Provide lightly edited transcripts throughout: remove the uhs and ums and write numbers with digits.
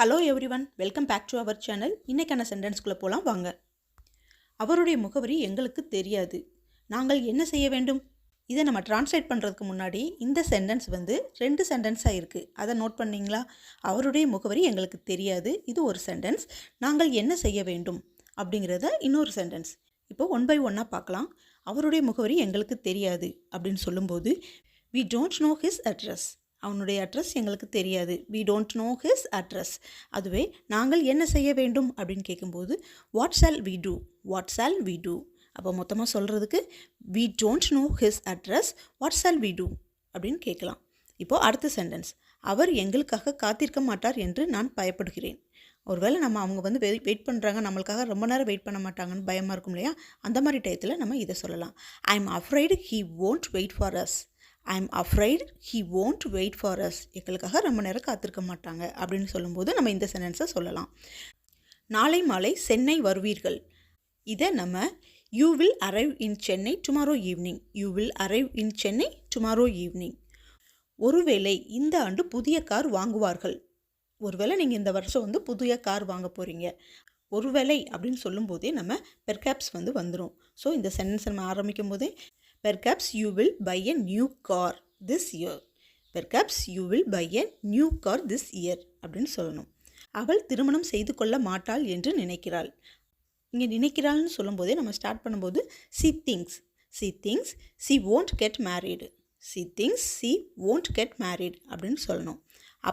Hello everyone, welcome back to our channel. இன்றைக்கான சென்டென்ஸ்குள்ளே போகலாம் வாங்க. அவருடைய முகவரி எங்களுக்கு தெரியாது. நாங்கள் என்ன செய்ய வேண்டும்? இதை நம்ம டிரான்ஸ்லேட் பண்ணுறதுக்கு முன்னாடி இந்த சென்டென்ஸ் 2 சென்டென்ஸாக இருக்குது. அதை நோட் பண்ணிங்களா? அவருடைய முகவரி எங்களுக்கு தெரியாது, இது ஒரு சென்டென்ஸ். நாங்கள் என்ன செய்ய வேண்டும் அப்படிங்கிறத இன்னொரு சென்டென்ஸ். இப்போ ஒன் பை ஒன்னாக பார்க்கலாம். அவருடைய முகவரி எங்களுக்கு தெரியாது அப்படின்னு சொல்லும்போது we don't know his address. அவனுடைய அட்ரஸ் எங்களுக்கு தெரியாது. we don't know his address. அதுவே நாங்கள் என்ன செய்ய வேண்டும் அப்படின்னு கேட்கும்போது what shall we do? what shall we do? அப்போ மொத்தமாக சொல்கிறதுக்கு we don't know his address, what shall we do அப்படின்னு கேட்கலாம். இப்போது அடுத்த சென்டென்ஸ், அவர் எங்களுக்காக காத்திருக்க மாட்டார் என்று நான் பயப்படுகிறேன். ஒருவேளை நம்ம அவங்க வெயிட் பண்ணுறாங்க, நம்மளுக்காக ரொம்ப நேரம் வெயிட் பண்ண மாட்டாங்கன்னு பயமாக இருக்கும் இல்லையா? அந்த மாதிரி டயத்தில் நம்ம இதை சொல்லலாம். I am afraid he won't wait for us. I am afraid he won't wait for us. எங்களுக்காக ரொம்ப நேரம் காத்திருக்க மாட்டாங்க அப்படின்னு சொல்லும்போது நம்ம இந்த சென்டென்ஸை சொல்லலாம். நாளை மாலை சென்னை வருவீர்கள். இதை நம்ம you will arrive in Chennai tomorrow evening. you will arrive in Chennai tomorrow evening. ஒருவேளை இந்த ஆண்டு புதிய கார் வாங்குவார்கள். ஒருவேளை நீங்கள் இந்த வருஷம் புதிய கார் வாங்க போகிறீங்க. ஒருவேளை அப்படின்னு சொல்லும்போதே நம்ம பெர்காப்ஸ் வந்துடும். ஸோ இந்த சென்டென்ஸ் நம்ம ஆரம்பிக்கும் போதே perhaps you will buy a new car this year. perhaps you will buy a new car this year அப்படின்னு சொல்லணும். அவள் திருமணம் செய்து கொள்ள மாட்டாள் என்று நினைக்கிறாள். இங்கே நினைக்கிறாள்னு சொல்லும்போதே நம்ம ஸ்டார்ட் பண்ணும்போது she thinks she won't get married. she thinks she won't get married அப்படின்னு சொல்லணும்.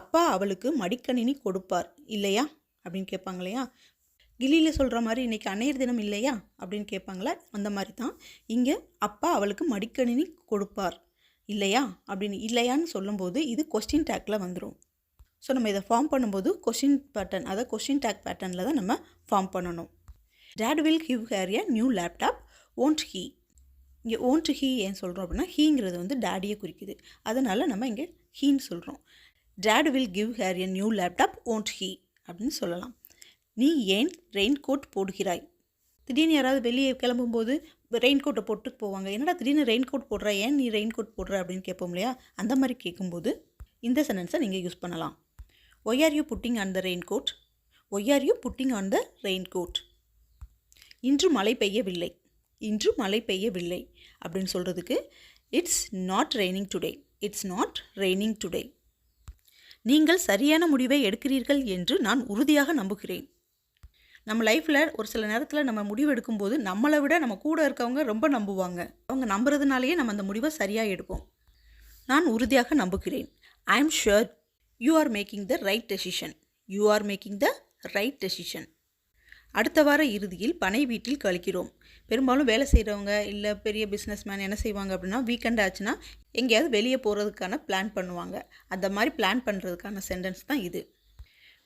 அப்பா அவளுக்கு மடிக்கணினி கொடுப்பார் இல்லையா அப்படின்னு கேட்பாங்க இல்லையா? கிளியில் சொல்கிற மாதிரி இன்றைக்கி அன்னையர் தினம் இல்லையா அப்படின்னு கேட்பாங்களா? அந்த மாதிரி தான் இங்கே அப்பா அவளுக்கு மடிக்கணினி கொடுப்பார் இல்லையா அப்படின்னு இல்லையான்னு சொல்லும்போது இது கொஸ்டின் டேக்கில் வந்துடும். ஸோ நம்ம இதை ஃபார்ம் பண்ணும்போது கொஸ்டின் பேட்டர்ன், அதாவது கொஸ்டின் டேக் பேட்டர்னில் தான் நம்ம ஃபார்ம் பண்ணணும். Date will give hair a new laptop won't he. இங்கே won't he ஏன் சொல்கிறோம் அப்படின்னா ஹீங்கிறது டேடியை குறிக்குது. அதனால் நம்ம இங்கே ஹீன்னு சொல்கிறோம். Date will give hair a new laptop won't he அப்படின்னு சொல்லலாம். நீ ஏன் ரெயின் கோட் போடுகிறாய்? திடீர்னு யாராவது வெளியே கிளம்பும்போது ரெயின் கோட்டை போட்டு போவாங்க. என்னடா திடீர்னு ரெயின் கோட் போடுற, ஏன் நீ ரெயின் கோட் போடுற அப்படின்னு கேட்போம் இல்லையா? அந்த மாதிரி கேட்கும்போது இந்த சென்டென்ஸை நீங்கள் யூஸ் பண்ணலாம். Why are you putting on the raincoat? Why are you putting on the raincoat? இன்று மழை பெய்யவில்லை. இன்று மழை பெய்யவில்லை அப்படின்னு சொல்கிறதுக்கு it's not raining today. It's not raining today. நீங்கள் சரியான முடிவை எடுக்கிறீர்கள் என்று நான் உறுதியாக நம்புகிறேன். நம்ம லைஃப்பில் ஒரு சில நேரத்தில் நம்ம முடிவு எடுக்கும்போது நம்மளை விட நம்ம கூட இருக்கவங்க ரொம்ப நம்புவாங்க. அவங்க நம்புறதுனாலேயே நம்ம அந்த முடிவை சரியாக எடுப்போம். நான் உறுதியாக நம்புகிறேன். I am sure you are making the right decision. You are making the right decision. அடுத்த வார இறுதியில் பனை வீட்டில் கழிக்கிறோம். பெரும்பாலும் வேலை செய்கிறவங்க இல்லை பெரிய பிஸ்னஸ்மேன் என்ன செய்வாங்க அப்படின்னா வீக்கெண்ட் ஆச்சுன்னா எங்கேயாவது வெளியே போகிறதுக்கான பிளான் பண்ணுவாங்க. அந்த மாதிரி பிளான் பண்ணுறதுக்கான சென்டென்ஸ் தான் இது.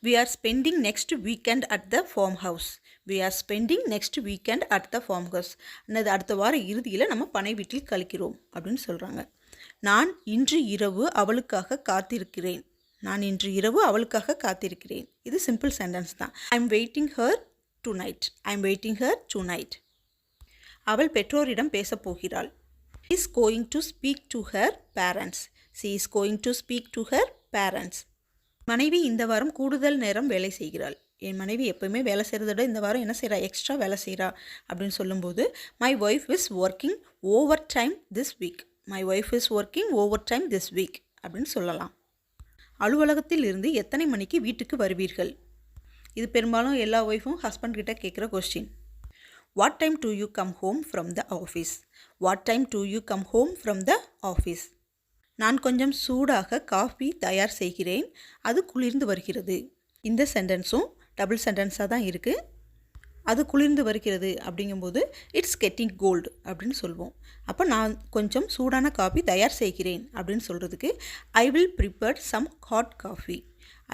We are spending next weekend at the farmhouse. We are spending next weekend at the farmhouse. அடுத்த வார இறுதியில் நம்ம பனை வீட்டில் கழிக்கிறோம் அப்படின்னு சொல்கிறாங்க. நான் இன்று இரவு அவளுக்காக காத்திருக்கிறேன். நான் இன்று இரவு அவளுக்காக காத்திருக்கிறேன். இது சிம்பிள் சென்டென்ஸ் தான். I am waiting her tonight. I am waiting her tonight. அவள் பெற்றோரிடம் பேசப் போகிறாள். She is going to speak to her parents. She is going to speak to her parents. மனைவி இந்த வாரம் கூடுதல் நேரம் வேலை செய்கிறாள். என் மனைவி எப்போயுமே வேலை செய்கிறத விட இந்த வாரம் என்ன செய்கிறா, எக்ஸ்ட்ரா வேலை செய்கிறா அப்படின்னு சொல்லும்போது my wife is working over time this week. My wife is working over time this week அப்படின்னு சொல்லலாம். அலுவலகத்தில் இருந்து எத்தனை மணிக்கு வீட்டுக்கு வருவீர்கள்? இது பெரும்பாலும் எல்லா ஒய்ஃபும் ஹஸ்பண்ட் கிட்ட கேட்குற question. What time to you come home from the office? What time to you come home from the office? நான் கொஞ்சம் சூடாக காஃபி தயார் செய்கிறேன், அது குளிர்ந்து வருகிறது. இந்த சென்டென்ஸும் டபுள் சென்டென்ஸாக தான் இருக்குது. அது குளிர்ந்து வருகிறது அப்படிங்கும்போது இட்ஸ் கெட்டிங் கோல்டு அப்படின்னு சொல்லுவோம். அப்போ நான் கொஞ்சம் சூடான காஃபி தயார் செய்கிறேன் அப்படின்னு சொல்கிறதுக்கு I will prepare some hot coffee.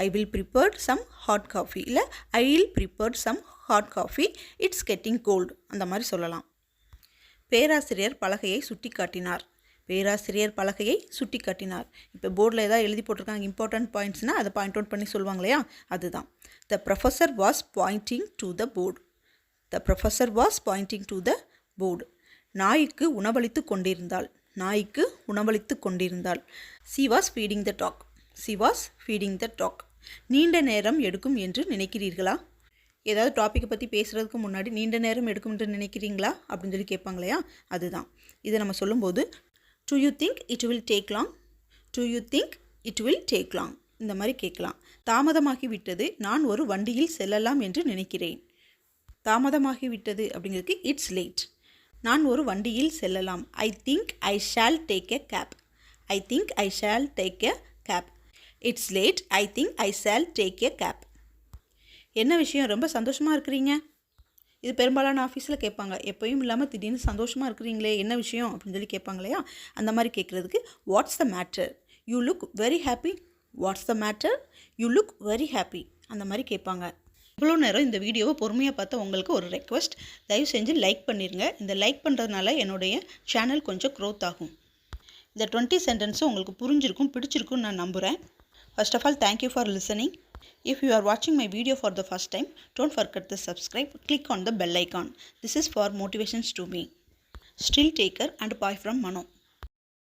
I will prepare some hot coffee இல்லை I will prepare some hot coffee, it's getting cold அந்த மாதிரி சொல்லலாம். பேராசிரியர் பலகையை சுட்டி காட்டினார். பேராசிரியர் பலகையை சுட்டி காட்டினார். இப்போ போர்டில் ஏதாவது எழுதி போட்டிருக்காங்க இம்பார்ட்டன்ட் பாயிண்ட்ஸ்னால் அதை பாயிண்ட் அவுட் பண்ணி சொல்லுவாங்க இல்லையா? அதுதான். The professor was pointing to the board. The professor was pointing to the board. நாய்க்கு உணவளித்து கொண்டிருந்தாள். நாய்க்கு உணவளித்து கொண்டிருந்தாள். She was feeding the dog. She was feeding the dog. நீண்ட நேரம் எடுக்கும் என்று நினைக்கிறீர்களா? ஏதாவது டாப்பிக்கை பற்றி பேசுகிறதுக்கு முன்னாடி நீண்ட நேரம் எடுக்கும் என்று நினைக்கிறீங்களா அப்படின்னு சொல்லி கேட்பாங்க இல்லையா, அதுதான். இதை நம்ம சொல்லும்போது to you think it will take long, to you think it will take long, இந்த மாதிரி கேட்கலாம். தாமதமாகி விட்டது, நான் ஒரு வண்டியில் செல்லலாம் என்று நினைக்கிறேன். தாமதமாகி விட்டது அப்படிங்கிறதுக்கு இட்ஸ் லேட். நான் ஒரு வண்டியில் செல்லலாம். I think I shall take a cab. I think I shall take a cab. It's late. I think I shall take a cab. என்ன விஷயம், ரொம்ப சந்தோஷமாக இருக்கிறீங்க? இது பெரும்பாலான ஆஃபீஸில் கேட்பாங்க. எப்பயும் இல்லாமல் திடீர்னு சந்தோஷமாக இருக்கிறீங்களே, என்ன விஷயம் அப்படின்னு சொல்லி கேட்பாங்க இல்லையா, அந்த மாதிரி கேட்குறதுக்கு what's the matter, you look very happy. What's the matter, you look very happy, அந்த மாதிரி கேட்பாங்க. இவ்வளோ நேரம் இந்த வீடியோவை பொறுமையாக பார்த்த உங்களுக்கு ஒரு ரெக்வஸ்ட், தயவு செஞ்சு லைக் பண்ணிடுங்க. இந்த லைக் பண்ணுறதுனால என்னுடைய சேனல் கொஞ்சம் க்ரோத் ஆகும். இந்த 20 சென்டென்ஸும் உங்களுக்கு புரிஞ்சிருக்கும், பிடிச்சிருக்குன்னு நான் நம்புகிறேன். First of all, thank you for listening. If you are watching my video for the first time, don't forget to subscribe, click on the bell icon. This is for motivations to me. Still take care and bye from Mano.